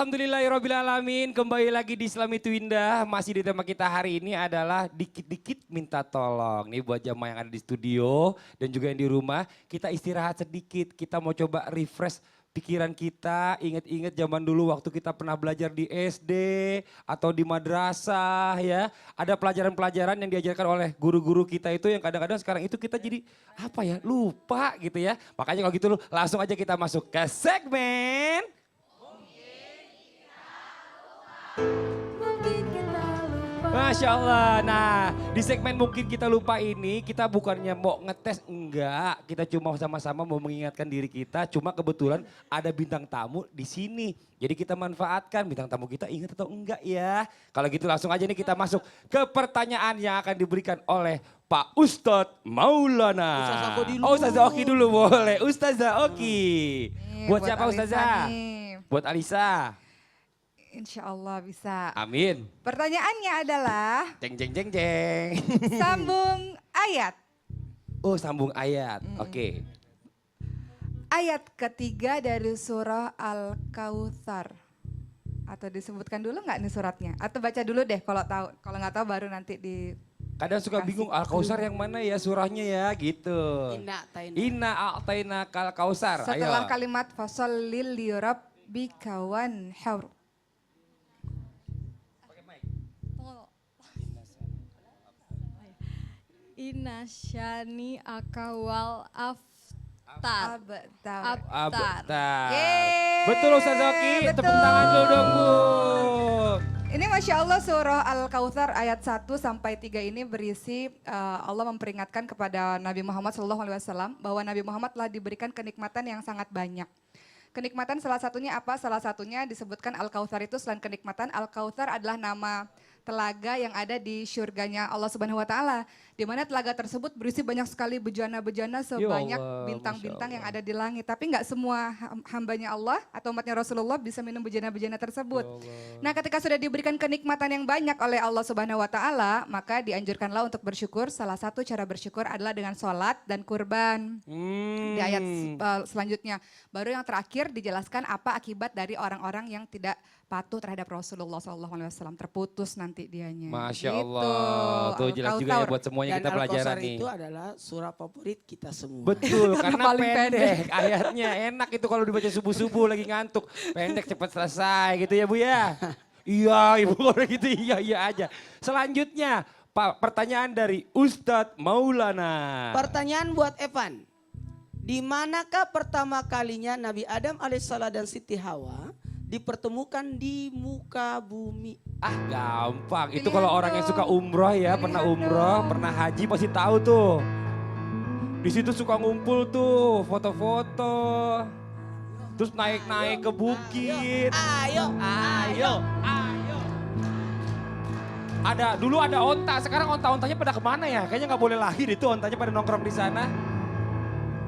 Alhamdulillahirrabbilalamin, kembali lagi di Islami Twindah. Masih di tema kita hari ini adalah dikit-dikit minta tolong. Nih buat jamaah yang ada di studio dan juga yang di rumah, kita istirahat sedikit. Kita mau coba refresh pikiran kita, inget-inget zaman dulu waktu kita pernah belajar di SD atau di madrasah ya. Ada pelajaran-pelajaran yang diajarkan oleh guru-guru kita itu yang kadang-kadang sekarang itu kita jadi apa ya, lupa gitu ya. Makanya kalau gitu langsung aja kita masuk ke segmen Masya Allah. Nah, di segmen mungkin kita lupa ini, kita bukannya mau ngetes, enggak. Kita cuma sama-sama mau mengingatkan diri kita. Cuma kebetulan ada bintang tamu di sini. Jadi kita manfaatkan bintang tamu kita, ingat atau enggak ya. Kalau gitu langsung aja nih kita masuk ke pertanyaan yang akan diberikan oleh Pak Ustadz Maulana. Ustazah Oki dulu. Oh, Ustazah Oki dulu boleh. Ustazah Oki. Buat siapa Alisa Ustazah? nih. Buat Alisa. Insya Allah bisa. Amin. Pertanyaannya adalah Jeng jeng jeng jeng. sambung ayat. Oh, sambung ayat. Oke. Ayat ketiga dari surah Al-Kautsar. Atau disebutkan dulu nggak nih suratnya? Atau baca dulu deh kalau tahu. Kalau nggak tahu baru nanti di Kadang suka bingung Al-Kausar yang mana ya surahnya ya gitu. Inna a'taina kal kausar. setelah Ayo. kalimat fasholil lirabbika wanhar. Inasyani akawal aftar. Abtar. Abtar. Yeay, Betul Ustaz Oki, tepuk betul. tangan dulu dong Bu. Ini Masya Allah surah Al-Kautsar ayat 1 sampai 3 ini berisi Allah memperingatkan kepada Nabi Muhammad SAW bahwa Nabi Muhammad telah diberikan kenikmatan yang sangat banyak. Kenikmatan salah satunya apa? Salah satunya disebutkan Al-Kautsar itu selain kenikmatan, Al-Kautsar adalah nama telaga yang ada di syurganya Allah Subhanahu wa taala. Di mana telaga tersebut berisi banyak sekali bejana-bejana sebanyak Allah, bintang-bintang Masya yang ada di langit. Tapi nggak semua hambanya Allah atau umatnya Rasulullah bisa minum bejana-bejana tersebut. Nah, ketika sudah diberikan kenikmatan yang banyak oleh Allah Subhanahu wa taala, maka dianjurkanlah untuk bersyukur. Salah satu cara bersyukur adalah dengan sholat dan kurban. Di ayat selanjutnya. Baru yang terakhir dijelaskan apa akibat dari orang-orang yang tidak patuh terhadap Rasulullah SAW. Terputus nanti dianya. Masya Gitu. Allah. Tuh jelas juga ya Al-Kautsar. buat semuanya Dan kita pelajaran Al-Kausar nih. itu adalah surah favorit kita semua. Betul, karena paling pendek. Ayatnya enak itu kalau dibaca subuh-subuh lagi ngantuk. Pendek cepat selesai gitu ya Bu ya. Iya Ibu kalau gitu iya aja. Selanjutnya Pak, pertanyaan dari Ustadz Maulana. Pertanyaan buat Evan. Di manakah pertama kalinya Nabi Adam alaihissalam dan Siti Hawa dipertemukan di muka bumi? Ah gampang, itu Pilihan kalau orang yang dong. suka umroh ya, pernah umroh, pernah haji pasti tahu tuh. Di situ suka ngumpul tuh, foto-foto. Terus naik-naik ke bukit. Ayo. Dulu ada onta, sekarang onta-ontanya pada kemana ya? Kayaknya nggak boleh lahir itu, ontanya pada nongkrong di sana.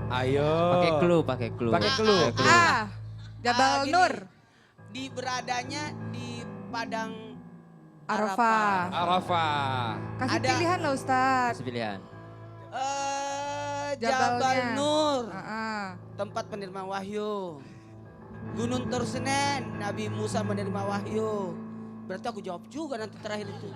Ayo. Pakai clue, pakai clue. Pakai clue. Jabal Gini, Nur. Di beradanya di padang Arafah. Arafah. Kasih Ada. pilihan loh Ustaz. Kasih pilihan. Jabal Jabalnya. Nur, Heeh. tempat penerima wahyu. Gunung Tursenen, Nabi Musa menerima wahyu. Berarti aku jawab juga nanti terakhir itu.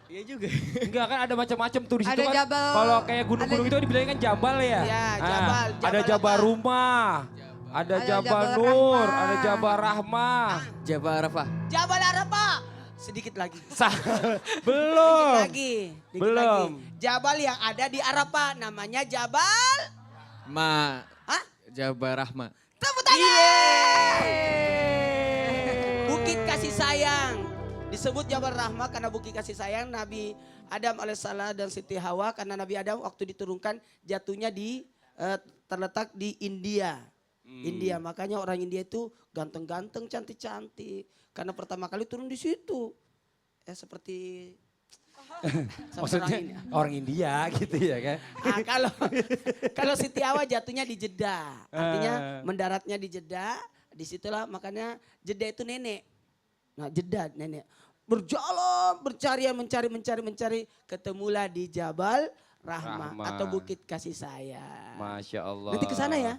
Iya juga. Enggak kan ada macam-macam tuh di situ Ada kan. jabal, Kalau kayak gunung-gunung ada- itu dibilangin kan jabal ya. Iya, Ah, jabal. Ada Jabal jabal apa? rumah. Ada Ada jabal Jabal nur, Rahmah. ada jabal rahmah. Jabal Arafah. Jabal Arafah. Sedikit lagi. Belum. Dikit Belum. lagi. Jabal yang ada di Arafah namanya Jabal. Hah? Jabal Rahmah. Tepuk tangan. Bukit kasih sayang. Disebut Jabal Rahmah karena bukit kasih sayang Nabi Adam alaihissalam dan Siti Hawa karena Nabi Adam waktu diturunkan jatuhnya terletak di India. India, makanya orang India itu ganteng-ganteng, cantik-cantik. Karena pertama kali turun di situ. Seperti Maksudnya orang India gitu ya kan. kalau Siti Hawa jatuhnya di Jeddah. Artinya mendaratnya di Jeddah. Disitulah makanya Jeddah itu nenek. Nah Jeddah nenek. Berjalan, mencari. Ketemulah di Jabal Rahmah atau Bukit Kasih Sayang. Masya Allah. Nanti ke sana ya.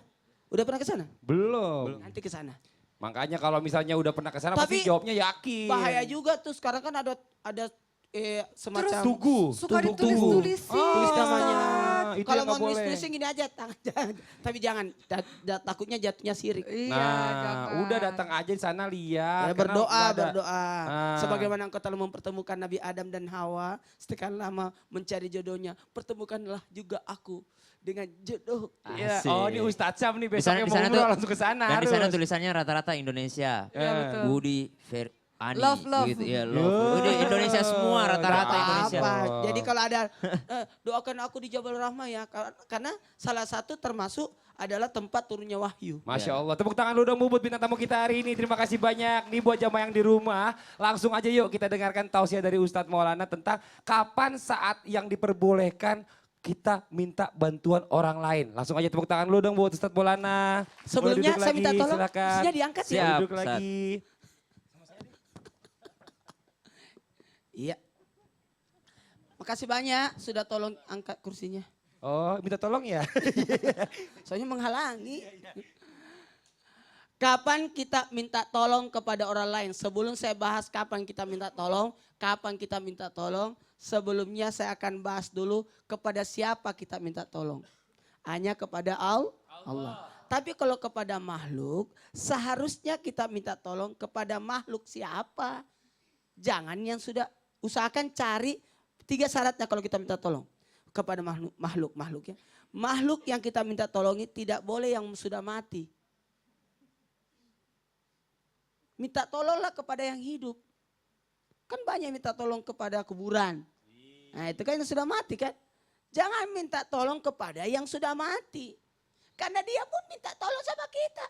Udah pernah ke sana? Belum. Nanti ke sana. Makanya kalau misalnya udah pernah ke sana Tapi pasti jawabnya yakin. bahaya juga tuh sekarang kan ada semacam Tugu. Suka Tugu. ditulis-tulisin. tulis namanya. itu Kalau yang mau nggak boleh. nulis-nulisin gini aja, jangan. Tapi jangan, takutnya jatuhnya sirik. Iya, Nah, jangan. udah datang aja di sana lihat. Ya, karena berdoa, nggak ada- berdoa. Ah. Sebagaimana engkau telah mempertemukan Nabi Adam dan Hawa, sekian lama mencari jodohnya, pertemukanlah juga aku dengan jodoh. Iya. Asik. Oh ini Ustadz Syam nih Di sana- besoknya di mau sana umroh tuh- langsung ke sana Dan di sana harus. tulisannya rata-rata Indonesia. Iya, betul. Budi, Ani. Love, love. Gitu, ya, Yo. love. Udah Indonesia semua rata-rata Nggak Indonesia. apa-apa. Jadi kalau ada doakan aku di Jabal Rahmah ya, karena salah satu termasuk adalah tempat turunnya wahyu. Masya Allah, tepuk tangan lu dong Bu buat bintang tamu kita hari ini. Terima kasih banyak nih buat jamaah yang di rumah. Langsung aja yuk kita dengarkan tausiah dari Ustadz Maulana tentang kapan saat yang diperbolehkan kita minta bantuan orang lain. Langsung aja tepuk tangan lu dong buat Ustadz Maulana. Boleh Sebelumnya duduk saya lagi, minta tolong, silakan. kursinya diangkat ya. Siap. Duduk Ustadz. lagi. Iya. Makasih banyak sudah tolong angkat kursinya. Oh minta tolong ya? Soalnya menghalangi. Kapan kita minta tolong kepada orang lain? Sebelum saya bahas kapan kita minta tolong, sebelumnya saya akan bahas dulu kepada siapa kita minta tolong. Hanya kepada Allah. Tapi kalau kepada makhluk, seharusnya kita minta tolong kepada makhluk siapa? Jangan yang sudah, usahakan cari 3 syaratnya kalau kita minta tolong kepada makhluk ya. Makhluk yang kita minta tolongi tidak boleh yang sudah mati. Minta tolonglah kepada yang hidup. Kan banyak minta tolong kepada kuburan. Nah itu kan yang sudah mati kan. Jangan minta tolong kepada yang sudah mati. Karena dia pun minta tolong sama kita.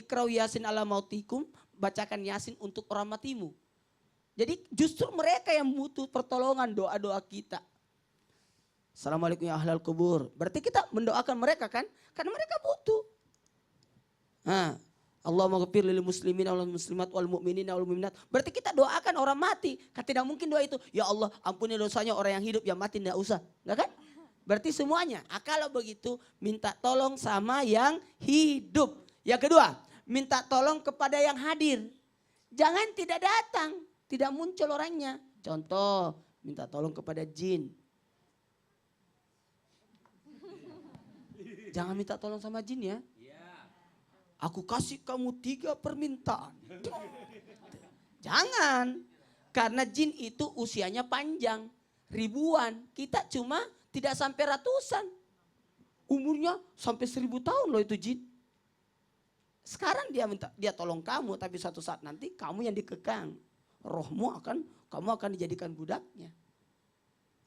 Iqra'u yasin ala mautikum, bacakan yasin untuk orang matimu. Jadi justru mereka yang butuh pertolongan doa-doa kita. Assalamualaikum ya ahlal kubur. Berarti kita mendoakan mereka kan? Karena mereka butuh. Nah, Allahumma ghafir lil muslimin wal muslimat wal mu'minin wal mu'minat. Berarti kita doakan orang mati. Kan tidak mungkin doa itu, ya Allah ampuni dosanya orang yang hidup, yang mati tidak usah. Enggak kan? Berarti semuanya. Kalau begitu minta tolong sama yang hidup. Yang kedua, minta tolong kepada yang hadir. Jangan tidak datang, tidak muncul orangnya. Contoh, minta tolong kepada jin. Jangan minta tolong sama jin ya. Aku kasih kamu 3 permintaan. Jangan. Karena jin itu usianya panjang. Ribuan. Kita cuma tidak sampai ratusan. Umurnya sampai 1000 tahun loh itu jin. Sekarang dia tolong kamu, tapi suatu saat nanti kamu yang dikekang. Kamu akan dijadikan budaknya.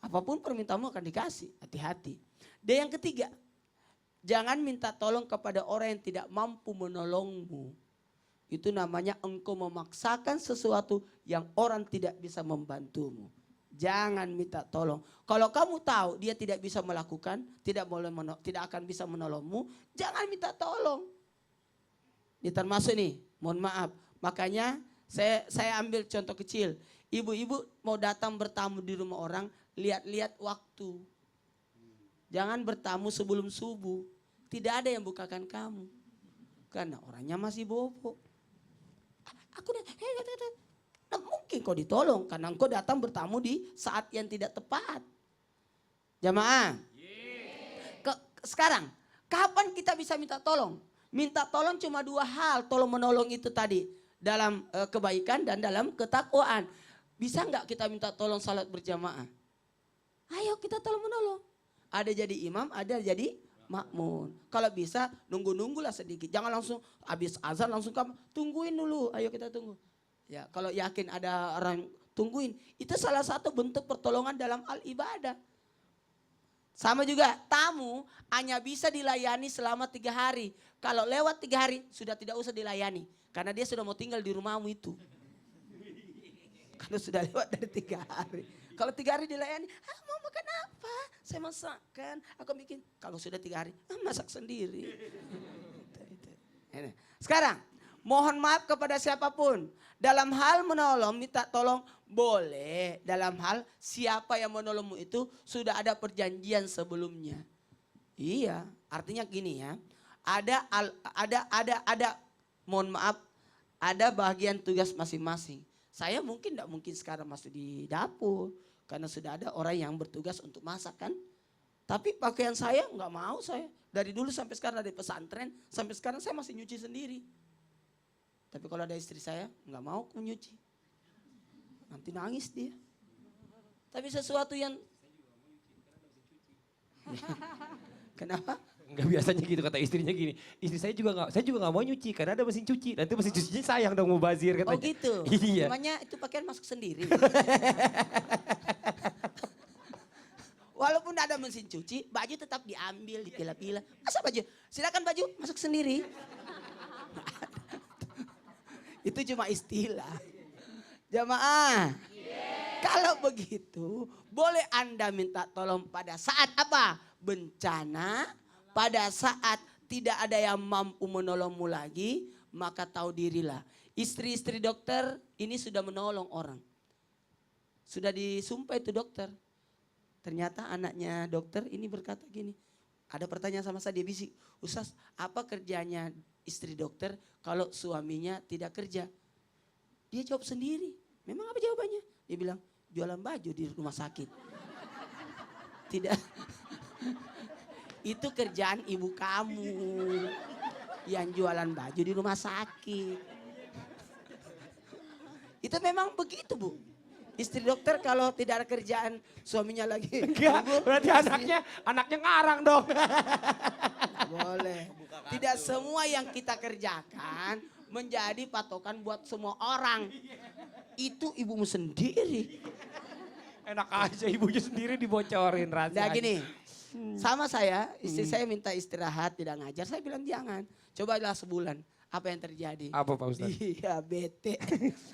Apapun permintaanmu akan dikasih, hati-hati. Dan yang ketiga, jangan minta tolong kepada orang yang tidak mampu menolongmu. Itu namanya engkau memaksakan sesuatu yang orang tidak bisa membantumu. Jangan minta tolong. Kalau kamu tahu dia tidak bisa melakukan, tidak akan bisa menolongmu, jangan minta tolong. Ini termasuk nih, mohon maaf. Makanya saya ambil contoh kecil. Ibu-ibu mau datang bertamu di rumah orang, lihat-lihat waktu. Jangan bertamu sebelum subuh. Tidak ada yang bukakan kamu. Karena orangnya masih bobo. Nah, mungkin kau ditolong karena engkau datang bertamu di saat yang tidak tepat. Jamaah. Sekarang, kapan kita bisa minta tolong? Minta tolong cuma 2 hal, tolong menolong itu tadi. Dalam kebaikan dan dalam ketakwaan. Bisa nggak kita minta tolong salat berjamaah? Ayo kita tolong menolong. Ada jadi imam, ada jadi makmum. Kalau bisa nunggu-nunggulah sedikit. Jangan langsung habis azan langsung kamu tungguin dulu. Ayo kita tunggu. Ya, kalau yakin ada orang tungguin, itu salah satu bentuk pertolongan dalam al-ibadah. Sama juga tamu hanya bisa dilayani selama 3 hari. Kalau lewat 3 hari sudah tidak usah dilayani. Karena dia sudah mau tinggal di rumahmu itu. Kalau sudah lewat dari 3 hari. Kalau 3 hari dilayani, mau makan apa? Saya masakkan. Aku bikin, kalau sudah 3 hari, masak sendiri. Sekarang, mohon maaf kepada siapapun. Dalam hal menolong, minta tolong boleh. Dalam hal siapa yang menolongmu itu sudah ada perjanjian sebelumnya. Iya, artinya gini ya. Ada mohon maaf, ada bagian tugas masing-masing. Saya mungkin tidak mungkin sekarang masuk di dapur. Karena sudah ada orang yang bertugas untuk masak kan. Tapi pakaian saya nggak mau saya. Dari dulu sampai sekarang dari pesantren, sampai sekarang saya masih nyuci sendiri. Tapi kalau ada istri saya, nggak mau aku nyuci. Nanti nangis dia. Tapi sesuatu yang... Kenapa? Enggak, biasanya gitu kata istrinya gini. Istri saya juga nggak mau nyuci karena ada mesin cuci. Nanti mesin cucinya sayang dong mau bazir katanya. Oh gitu? Iya. Namanya itu pakaian masuk sendiri. Walaupun ada mesin cuci, baju tetap diambil, dipilah-pilah. Masa baju? Silakan baju masuk sendiri. Itu cuma istilah. Jamaah. Kalau begitu, boleh Anda minta tolong pada saat apa? Bencana, pada saat tidak ada yang mampu menolongmu lagi, maka tahu dirilah. Istri-istri dokter ini sudah menolong orang. Sudah disumpah itu dokter. Ternyata anaknya dokter ini berkata gini, ada pertanyaan sama saya, dia bisik, Ustaz apa kerjanya istri dokter kalau suaminya tidak kerja? Dia jawab sendiri, memang apa jawabannya? Dia bilang, jualan baju di rumah sakit. Tidak, itu kerjaan ibu kamu yang jualan baju di rumah sakit. Itu memang begitu Bu. Istri dokter kalau tidak ada kerjaan suaminya lagi. Enggak, berarti anaknya ngarang dong. Boleh. Tidak semua yang kita kerjakan menjadi patokan buat semua orang. Itu ibumu sendiri. Enak aja ibunya sendiri dibocorin rahasia. Nah gini, sama saya, istri saya minta istirahat, tidak ngajar. Saya bilang jangan, cobalah sebulan. Apa yang terjadi? Apa Pak Ustadz? Dia bete.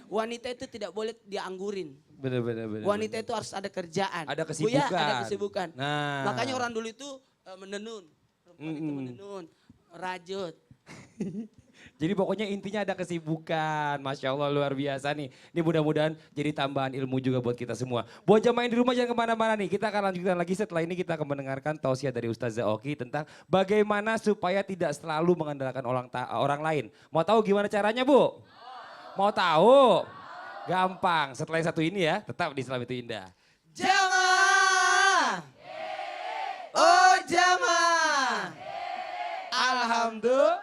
Wanita itu tidak boleh dianggurin. Bener. Wanita itu harus ada kerjaan. Ada Bu ya, kesibukan. ada kesibukan. Nah. Makanya orang dulu itu menenun. Perempuan itu menenun, rajut. Jadi pokoknya intinya ada kesibukan. Masya Allah luar biasa nih. Ini mudah-mudahan jadi tambahan ilmu juga buat kita semua. Buat jamaah yang di rumah jangan kemana-mana nih. Kita akan lanjutkan lagi setelah ini kita akan mendengarkan tausiah dari Ustazah Oki tentang bagaimana supaya tidak selalu mengandalkan orang lain. Mau tahu gimana caranya Bu? Mau tahu? Gampang. Setelah yang satu ini ya, tetap di Islam itu Indah. Jamaah. Oh jamaah. Alhamdulillah.